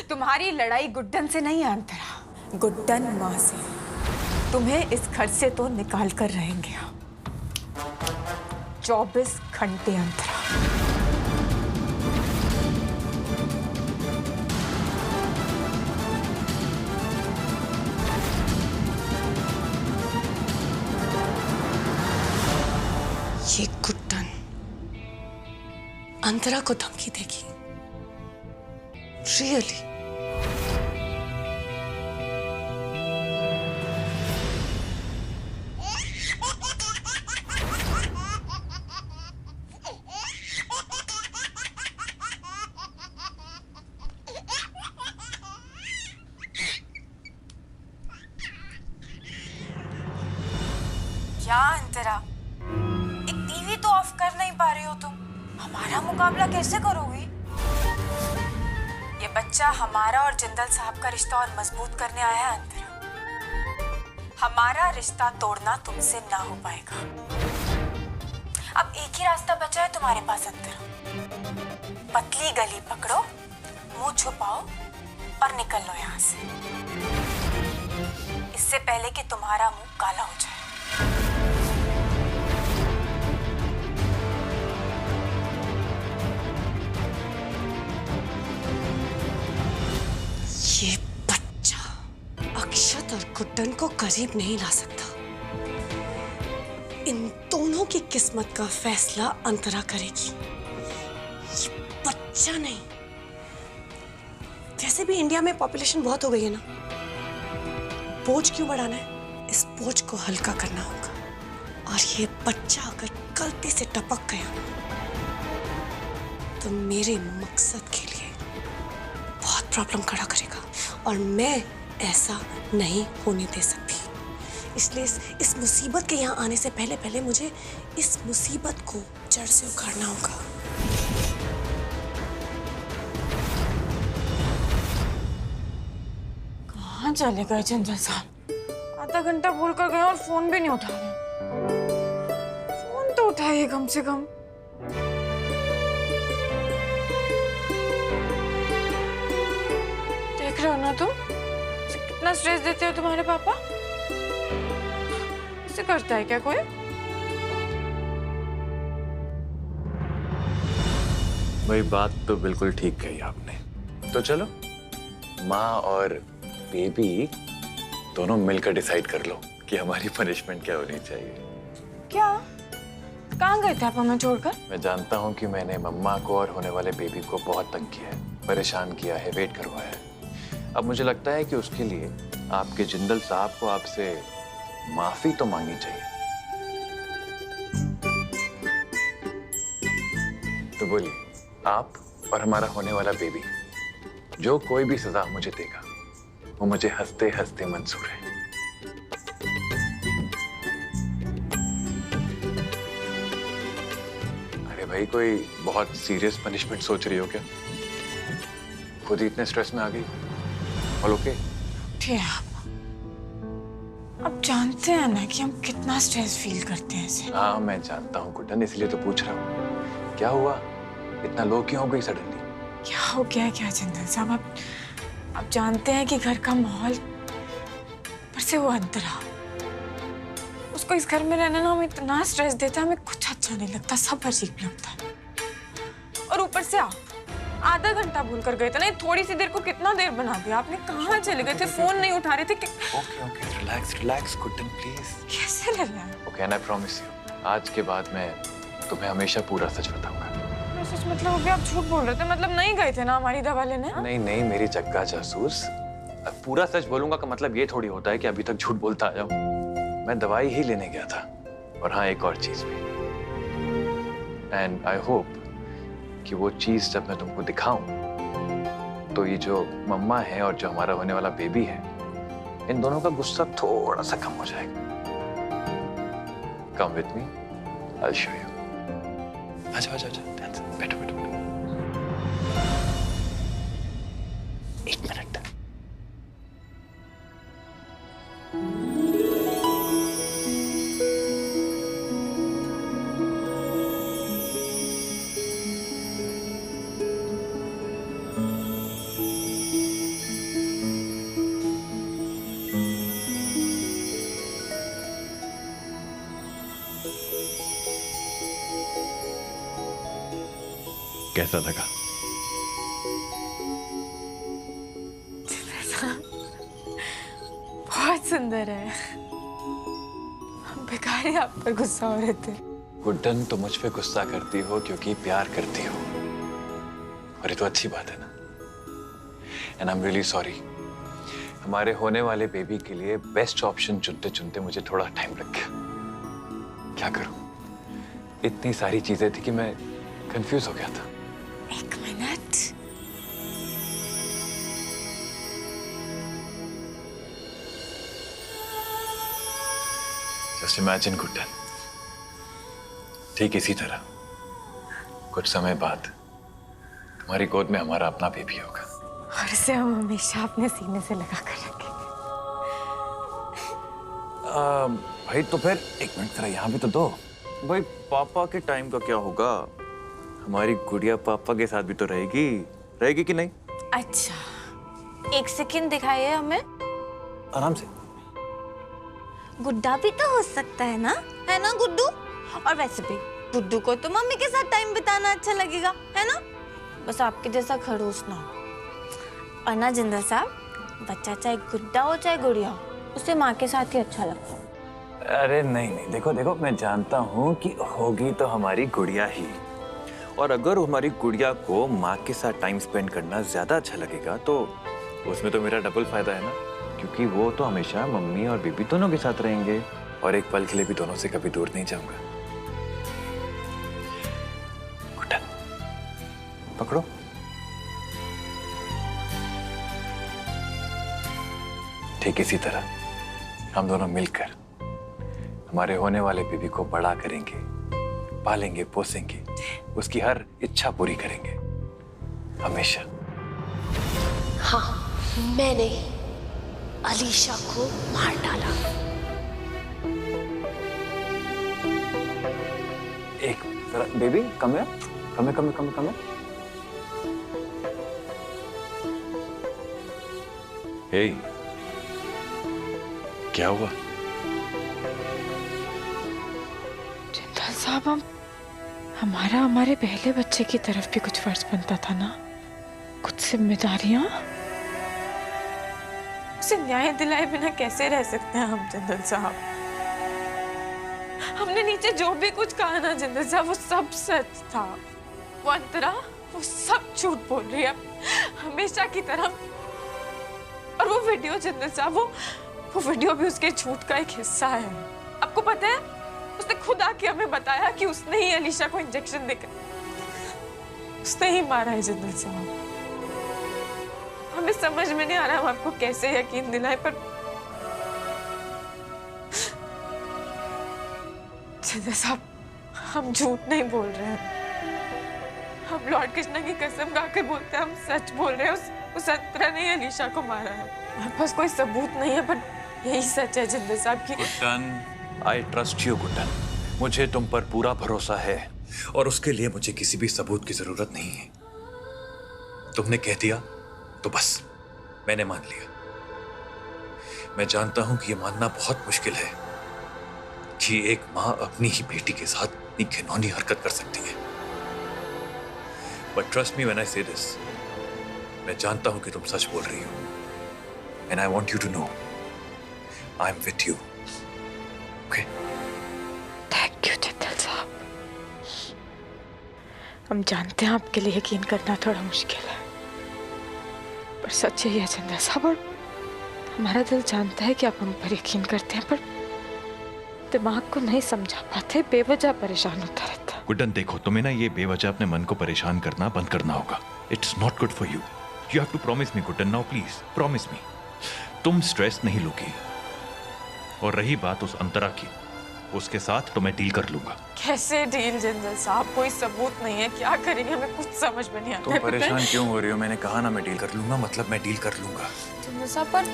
तुम्हारी लड़ाई गुड्डन से नहीं है अंतरा, गुड्डन माँ से। तुम्हें इस घर से तो निकाल कर रहेंगे हम 24 घंटे अंतरा। ये गुड्डन अंतरा को धमकी देगी? रियली? क्या अंतरा, एक टीवी तो ऑफ कर नहीं पा रही हो तुम? हमारा मुकाबला कैसे करोगी? ये बच्चा हमारा और जिंदल साहब का रिश्ता और मजबूत करने आया है अंतरा। हमारा रिश्ता तोड़ना तुमसे ना हो पाएगा। अब एक ही रास्ता बचा है तुम्हारे पास अंतरा। पतली गली पकड़ो, मुंह छुपाओ और निकल लो यहाँ से, इससे पहले कि तुम्हारा मुंह काला हो जाए। ये बच्चा अक्षत और गुड्डन को करीब नहीं ला सकता। इन दोनों की किस्मत का फैसला अंतरा करेगी, ये बच्चा नहीं। वैसे भी इंडिया में पॉपुलेशन बहुत हो गई है ना, बोझ क्यों बढ़ाना है? इस बोझ को हल्का करना होगा। और ये बच्चा अगर गलती से टपक गया तो मेरे मकसद के लिए बहुत प्रॉब्लम खड़ा करेगा, और मैं ऐसा नहीं होने दे सकती। इसलिए इस मुसीबत के यहाँ आने से पहले मुझे इस मुसीबत को जड़ से उखाड़ना होगा। कहाँ चले गए जिंदल साहब? आधा घंटा बोल कर गए और फोन भी नहीं उठा रहे। फोन तो उठाइए कम से कम। देख रहे हो ना तुम, कितना स्ट्रेस देते हो तुम्हारे पापा? ऐसे करता है क्या कोई? वही बात तो बिल्कुल ठीक कही आपने। तो चलो, माँ और बेबी दोनों मिलकर डिसाइड कर लो कि हमारी पनिशमेंट क्या होनी चाहिए। क्या? कहाँ गए थे आप हमें छोड़कर? मैं जानता हूँ कि मैंने मम्मा को और होने वाले बेबी को बहुत तंग किया है, परेशान किया है, वेट करवाया है। अब मुझे लगता है कि उसके लिए आपके जिंदल साहब को आपसे माफी तो मांगनी चाहिए। तो बोलिए, आप और हमारा होने वाला बेबी, जो कोई भी सजा मुझे देगा वो मुझे हंसते हंसते मंजूर है। अरे भाई, कोई बहुत सीरियस पनिशमेंट सोच रही हो क्या? खुद ही इतने स्ट्रेस में आ गई। All okay? ठीक है, अब जानते हैं ना कि हम कितना स्ट्रेस फील करते हैं इसे। हाँ, मैं जानता हूँ गुड्डन, इसलिए तो पूछ रहा हूँ। क्या हुआ? इतना लो क्यों हो गई सडनली? क्या हो गया क्या जिंदल साहब? अब जानते हैं कि घर का माहौल, पर से वो अंतरा, उसको इस घर में रहना ना हमें इतना स्ट्रेस देता है, हमें कुछ अच्छा नहीं लगता, सब अजीब लगता है। और ऊपर से आप आधा घंटा भूल कर गए थे ना, थोड़ी सी देर को कितना देर बना दिया आपने। कहाँ चले गए थे? फोन नहीं उठा रहे थे। Okay okay, relax relax Guddan please. कैसे लग रहा है? Okay, and I promise you, आज के बाद मैं तुम्हें हमेशा पूरा सच बताऊंगा। सच मतलब अभी आप झूठ बोल रहे थे? मतलब नहीं गए थे ना हमारी दवा लेने? नहीं नहीं मेरी जग्गा जासूस, अब पूरा सच बोलूंगा का मतलब ये थोड़ी होता है कि अभी तक झूठ बोलता आया हूँ। मैं दवाई ही लेने गया था। और हाँ, एक और चीज भी, एंड आई होप कि वो चीज जब मैं तुमको दिखाऊं तो ये जो मम्मा है और जो हमारा होने वाला बेबी है, इन दोनों का गुस्सा थोड़ा सा कम हो जाएगा। Come with me, I will show you. आजा आजा आजा, बैठो बैठो। एक मिनट। कैसा लगा? बहुत सुंदर है। हम बेकार ही आप पर गुस्सा हो रहे थे। गुड्डन, तो मुझ पे गुस्सा करती हो क्योंकि प्यार करती हो, और ये तो अच्छी बात है ना। And I am really sorry. हमारे होने वाले बेबी के लिए बेस्ट ऑप्शन चुनते चुनते मुझे थोड़ा टाइम लग गया। क्या करूं, इतनी सारी चीजें थी कि मैं कंफ्यूज हो गया था। एक मिनट। जस्ट इमेजिन गुड्डन, ठीक इसी तरह कुछ समय बाद तुम्हारी गोद में हमारा अपना बेबी होगा, और इसे हम हमेशा अपने सीने से लगा कर रखेंगे। भाई तो फिर एक मिनट जरा यहाँ भी तो दो। भाई पापा के टाइम का क्या होगा? हमारी गुड़िया पापा के साथ भी तो रहेगी, रहेगी कि नहीं? अच्छा, एक सेकंड दिखाइए हमें। आराम से। गुड्डा भी तो हो सकता है ना गुड्डू? और वैसे भी गुड्डू को तो मम्मी के साथ टाइम बिताना अच्छा लगेगा, है ना? बस आपके जैसा खड़ूस ना हो। और ना जिंदल साहब, बच्चा चाहे गुड्डा हो चाहे गुड़िया हो, उसे माँ के साथ ही अच्छा लगता है। अरे नहीं नहीं, देखो देखो, मैं जानता हूँ कि होगी तो हमारी गुड़िया ही, और अगर हमारी गुड़िया को माँ के साथ टाइम स्पेंड करना ज्यादा अच्छा लगेगा तो उसमें तो मेरा डबल फायदा है ना, क्योंकि वो तो हमेशा मम्मी और बेबी दोनों के साथ रहेंगे, और एक पल के लिए भी दोनों से कभी दूर नहीं जाऊंगा। गुड्डन, पकड़ो। ठीक इसी तरह हम दोनों मिलकर हमारे होने वाले बेबी को बड़ा करेंगे, पालेंगे, पोसेंगे, उसकी हर इच्छा पूरी करेंगे, हमेशा। हाँ, मैंने अलीशा को मार डाला। एक जरा बेबी, कम है, कम है, कम है, कम है, कम है। हे, क्या हुआ? जिंदल साहब, हमारा हमारे पहले बच्चे की तरफ भी कुछ फर्ज बनता था ना, कुछ जिम्मेदारियां। उसे न्याय दिलाए बिना कैसे रह सकते हैं हम जिंदल साहब? हमने नीचे जो भी कुछ कहा ना जिंदल साहब, वो सब सच था। वो अंतरा, वो सब झूठ बोल रही है हमेशा की तरह। और वो वीडियो जिंदल साहब, वो वीडियो भी उसके झूठ का एक हिस्सा है। आपको पता है, उसने खुद आके हमें बताया कि उसने ही अलीशा को इंजेक्शन देकर उसने ही मारा है जिंदल साहब। हमें समझ में नहीं आ रहा हम आपको कैसे यकीन दिलाएं, पर जिंदल साहब, हम झूठ नहीं बोल रहे हैं। हम लॉर्ड कृष्णा की कसम खाकर बोलते हैं, हम सच बोल रहे हैं। उस अंतरा ने अलीशा को मारा है। हमारे पास कोई सबूत नहीं है, पर यही सच है जिंदल साहब की। Guddan, I trust you Guddan. मुझे तुम पर पूरा भरोसा है, और उसके लिए मुझे किसी भी सबूत की जरूरत नहीं है। तुमने कह दिया तो बस मैंने मान लिया। मैं जानता हूं कि यह मानना बहुत मुश्किल है कि एक मां अपनी ही बेटी के साथ इतनी घिनौनी हरकत कर सकती है, but trust me when I से दिस, मैं जानता हूं कि तुम सच बोल रही हो, and I want you to know I am with you. Okay? Thank you Jindal साहब। हम जानते हैं आपके लिए यकीन करना थोड़ा मुश्किल है, पर सच यही है जिंदल साहब, और हमारा दिल जानता है कि आप हम पर यकीन करते हैं, पर दिमाग को नहीं समझा पाते, बेवजह परेशान होता रहता। गुड्डन देखो, तुम्हें ना ये बेवजह अपने मन को परेशान करना बंद करना होगा। It's not good for you. You have to promise me Guddan, now please promise me. तुम स्ट्रेस नहीं लोगी, और रही बात उस अंतरा की, उसके साथ तो मैं डील कर लूंगा। कैसे डील जिंदल साहब? कोई सबूत नहीं है, क्या करेंगे? हमें कुछ समझ में नहीं आता। तुम परेशान क्यों हो रही हो? मैंने कहा ना मैं डील कर लूंगा, मतलब मैं डील कर लूंगा। जिंदल साहब, पर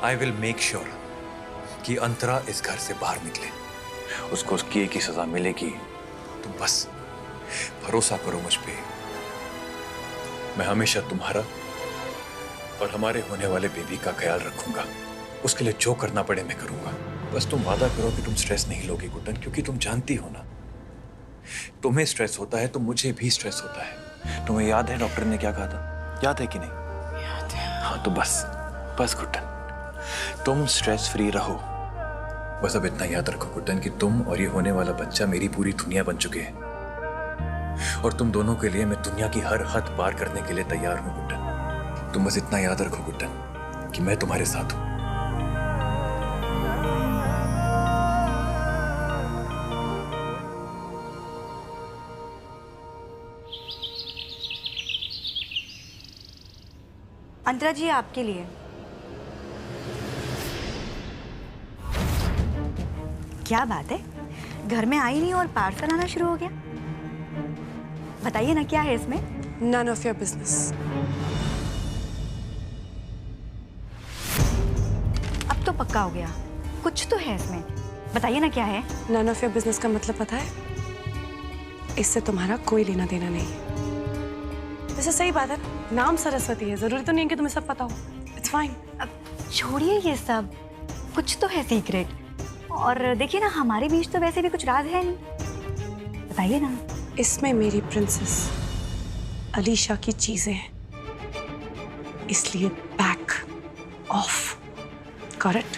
आई विल मेक श्योर कि अंतरा इस घर से बाहर निकले, उसको उस किए की सजा मिलेगी। तुम बस भरोसा करो मुझ पे। मैं हमेशा तुम्हारा और हमारे होने वाले बेबी का ख्याल रखूंगा। उसके लिए जो करना पड़े मैं करूंगा। बस तुम वादा करो कि तुम स्ट्रेस नहीं लोगी गुड्डन, क्योंकि तुम जानती हो ना तुम्हें स्ट्रेस होता है तो मुझे भी स्ट्रेस होता है। तुम्हें याद है डॉक्टर ने क्या कहा था? याद है कि नहीं? याद है। हाँ तो बस बस गुड्डन, तुम स्ट्रेस फ्री रहो। बस अब इतना याद रखो गुड्डन कि तुम और ये होने वाला बच्चा मेरी पूरी दुनिया बन चुके हैं, और तुम दोनों के लिए मैं दुनिया की हर हद पार करने के लिए तैयार हूं गुड्डन। तुम बस इतना याद रखो गुड्डन कि मैं तुम्हारे साथ हूं। अंतरा जी आपके लिए। क्या बात है, घर में आई नहीं और पार्सल आना शुरू हो गया? बताइए ना क्या है इसमें? None of your business. अब तो पक्का हो गया, कुछ तो है इसमें, बताइए ना क्या है? None of your business का मतलब पता है? इससे तुम्हारा कोई लेना देना नहीं है। वैसे सही बात है, नाम सरस्वती है, जरूरी तो नहीं है कि तुम्हें सब पता हो। It's fine. अब छोड़िए ये सब, कुछ तो है सीक्रेट। और देखिए ना, हमारे बीच तो वैसे भी कुछ राज है नहीं, बताइए ना। इसमें मेरी प्रिंसेस अलीशा की चीजें हैं, इसलिए बैक ऑफ। करेक्ट?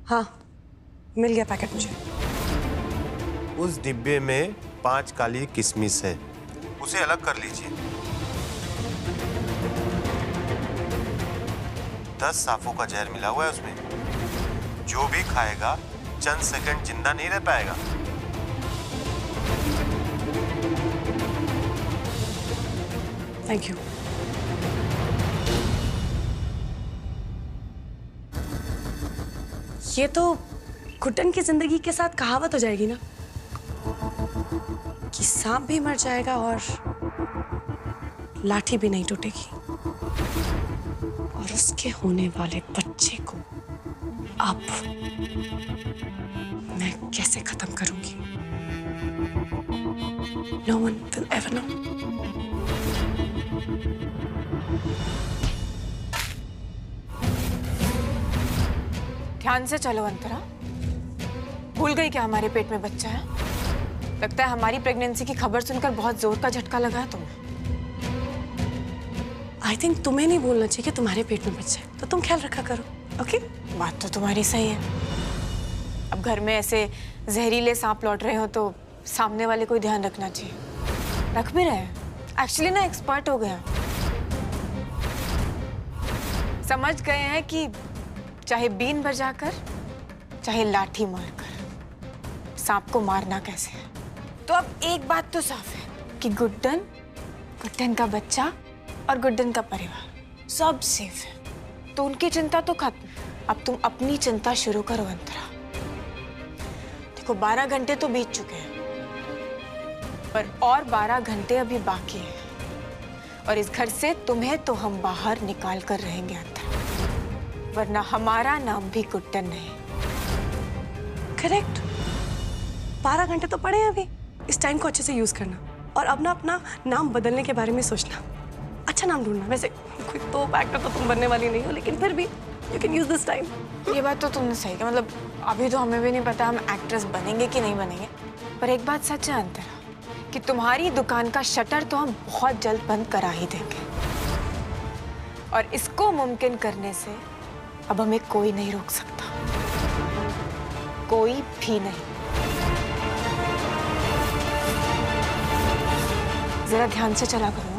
हाँ, मिल गया पैकेट मुझे। उस डिब्बे में 5 काली किशमिश है, उसे अलग कर लीजिए। 10 सांपों का जहर मिला हुआ है उसमें, जो भी खाएगा चंद सेकंड जिंदा नहीं रह पाएगा। Thank you. ये तो घुटन की जिंदगी के साथ कहावत हो जाएगी ना, कि सांप भी मर जाएगा और लाठी भी नहीं टूटेगी, और उसके होने वाले बच्चे को अब मैं कैसे खत्म करूंगी? No one will ever know. ध्यान से चलो अंतरा। भूल गई क्या हमारे पेट में बच्चा है? लगता है हमारी प्रेगनेंसी की खबर सुनकर बहुत जोर का झटका लगा है तुम्हें। आई थिंक तुम्हें नहीं बोलना चाहिए कि तुम्हारे पेट में बच्चा है, तो तुम ख्याल रखा करो। ओके? बात तो तुम्हारी सही है। अब घर में ऐसे जहरीले सांप लौट रहे हो तो सामने वाले को ध्यान रखना चाहिए। रख भी रहे हैं। एक्चुअली ना एक्सपर्ट हो गया, समझ गए हैं कि चाहे बीन बजाकर चाहे लाठी मारकर सांप को मारना कैसे है। तो अब एक बात तो साफ है कि गुड्डन, गुड्डन का बच्चा और गुड्डन का परिवार सब सेफ है। तो उनकी चिंता तो खत्म, अब तुम अपनी चिंता शुरू करो अंतरा। देखो 12 घंटे तो बीत चुके हैं, पर और 12 घंटे अभी बाकी है, और इस घर से तुम्हें तो हम बाहर निकाल कर रहेंगे अंतरा, वरना हमारा नाम भी गुड्डन नहीं। करेक्ट। 12 घंटे तो पड़े हैं अभी, इस टाइम को अच्छे से यूज करना, और अब ना अपना नाम बदलने के बारे में सोचना। अच्छा नाम ढूंढना। वैसे कोई तो एक्टर तो तुम बनने वाली नहीं हो, लेकिन फिर भी you can use this time. ये बात तो तुमने सही कहा, मतलब अभी तो हमें भी नहीं पता हम एक्ट्रेस बनेंगे कि नहीं बनेंगे, पर एक बात सच है अंतरा कि तुम्हारी दुकान का शटर तो हम बहुत जल्द बंद करा ही देंगे, और इसको मुमकिन करने से अब हमें कोई नहीं रोक सकता, कोई भी नहीं। जरा ध्यान से चला करो।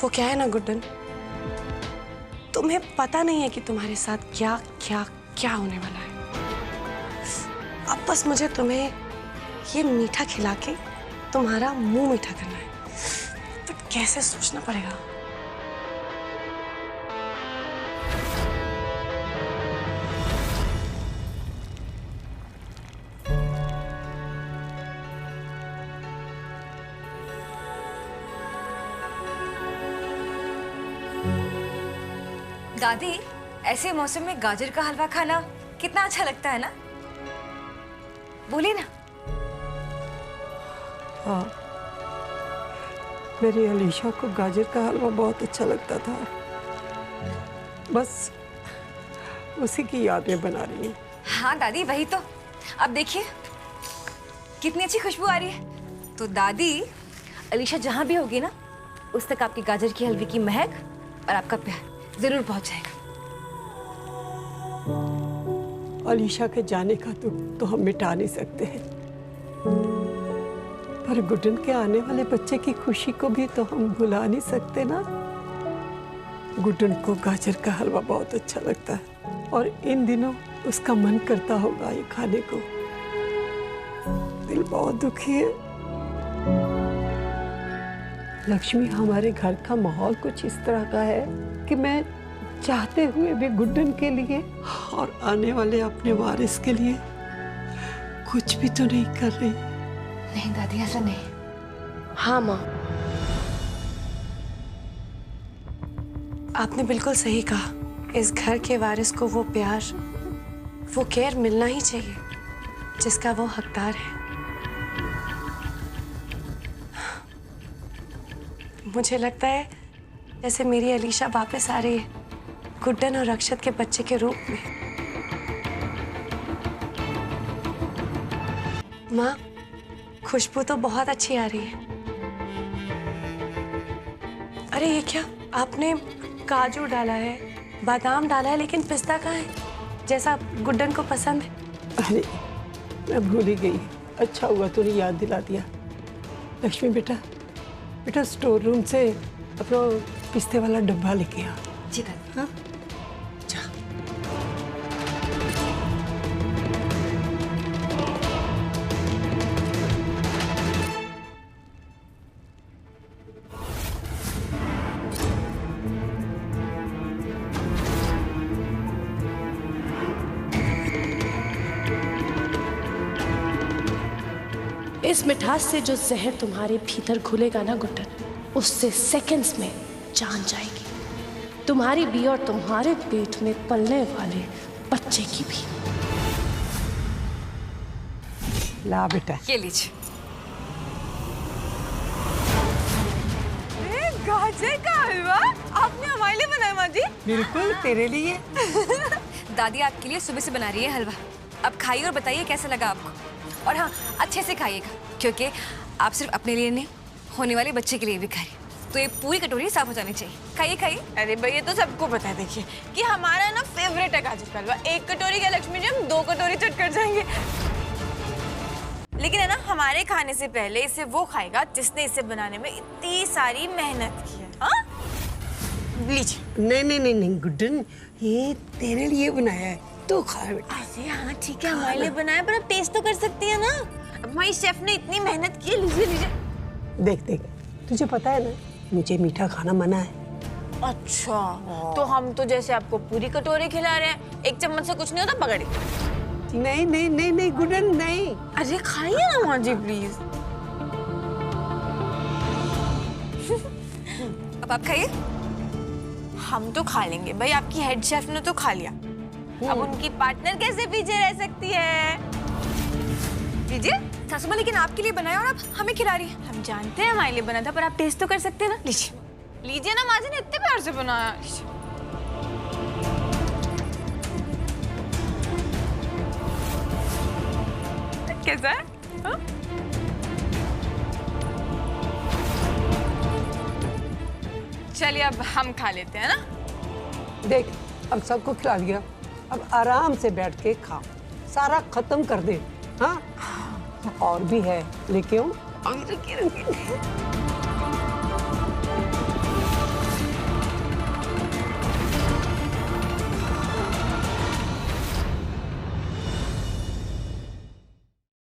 वो क्या है ना गुड्डन, तुम्हें पता नहीं है कि तुम्हारे साथ क्या क्या क्या होने वाला है। अब बस मुझे तुम्हें ये मीठा खिला के तुम्हारा मुंह मीठा करना है, तो कैसे सोचना पड़ेगा। दादी, ऐसे मौसम में गाजर का हलवा खाना कितना अच्छा लगता है ना? बोलिए ना। हाँ, मेरी अलीशा को गाजर का हलवा बहुत अच्छा लगता था। बस उसी की यादें बना रही हैं। हाँ दादी, वही तो। अब देखिए कितनी अच्छी खुशबू आ रही है। तो दादी, अलीशा जहाँ भी होगी ना, उस तक आपकी गाजर की हलवे की महक और आपका प्यार जरूर पहुंच जाएगा। अलीशा के जाने का दुख तो हम मिटा नहीं सकते हैं, पर गुड्डन के आने वाले बच्चे की खुशी को भी तो हम भुला नहीं सकते ना। गुड्डन को गाजर का हलवा बहुत अच्छा लगता है और इन दिनों उसका मन करता होगा ये खाने को। दिल बहुत दुखी है। लक्ष्मी, हमारे घर का माहौल कुछ इस तरह का है कि मैं चाहते हुए भी गुड्डन के लिए और आने वाले अपने वारिस के लिए कुछ भी तो नहीं कर रही। नहीं दादी, ऐसा नहीं। हाँ माँ, आपने बिल्कुल सही कहा। इस घर के वारिस को वो प्यार, वो केयर मिलना ही चाहिए जिसका वो हकदार है। मुझे लगता है जैसे मेरी अलीशा वापस आ रही है, गुड्डन और अक्षत के बच्चे के रूप में। माँ, खुशबू तो बहुत अच्छी आ रही है। अरे ये क्या, आपने काजू डाला है, बादाम डाला है, लेकिन पिस्ता कहाँ है, जैसा गुड्डन को पसंद है? अरे मैं भूल ही गई। अच्छा हुआ तूने याद दिला दिया। लक्ष्मी बेटा, बेटा स्टोर रूम से अपना पिस्ते वाला डब्बा लेके आ। जी दादी। हाँ, इस मिठास से जो जहर तुम्हारे भीतर घुलेगा ना गुड्डन, उससे सेकंड्स में जान जाएगी, तुम्हारी भी और तुम्हारे पेट में पलने वाले बच्चे की भी। ला बेटा। ये लीजिए। गाजर का हलवा आपने हमारे लिए बनाया माँ जी? बिल्कुल तेरे लिए। दादी आपके लिए सुबह से बना रही है हलवा। अब खाइए और बताइए कैसा लगा आपको। और हाँ, अच्छे से खाइएगा, क्योंकि आप सिर्फ अपने लिए नहीं, होने वाले बच्चे के लिए भी खाइए। तो ये पूरी कटोरी साफ हो जानी चाहिए। खाइए खाइए। अरे भाई, ये तो सबको पता है। देखिए कि हमारा ना फेवरेट है गाजर का हलवा। एक कटोरी क्या लक्ष्मी जी, हम 2 कटोरी चट कर जाएंगे। लेकिन है ना, हमारे खाने से पहले इसे वो खाएगा जिसने इसे बनाने में इतनी सारी मेहनत की है। हाँ, लीजिए। नहीं नहीं नहीं नहीं गुड्डन, ये तेरे लिए बनाया है, तू खा बेटा। अरे हाँ ठीक है, हमारे लिए बनाया, पर आप टेस्ट तो कर सकती है ना। अब हमारी शेफ ने इतनी मेहनत की है। लीजिए लीजिए। देख देख, तुझे पता है ना मुझे मीठा खाना मना है। अच्छा, तो हम तो जैसे आपको पूरी कटोरी खिला रहे हैं, 1 चम्मच से कुछ नहीं होता, पकड़िए। नहीं नहीं नहीं नहीं गुड्डन, नहीं। अरे खाइए ना माँ जी प्लीज। अब आप खाइए। हम तो खा लेंगे भाई, आपकी हेड शेफ ने तो खा लिया, अब उनकी पार्टनर कैसे पीछे रह सकती है? लीजिए। सासू माँ, लेकिन आपके लिए बनाया और आप हमें खिला रही है। हम जानते हैं हमारे लिए बना था, पर आप टेस्ट तो कर सकते हैं ना। लीजिए लीजिए ना, माँ जी ने इतने प्यार से बनाया। कैसा है? हाँ? चलिए अब हम खा लेते हैं ना। देख, अब सबको खिला दिया, अब आराम से बैठ के खा, सारा खत्म कर दे। हाँ, और भी है, लेके आऊं? रुकिए रुकिए।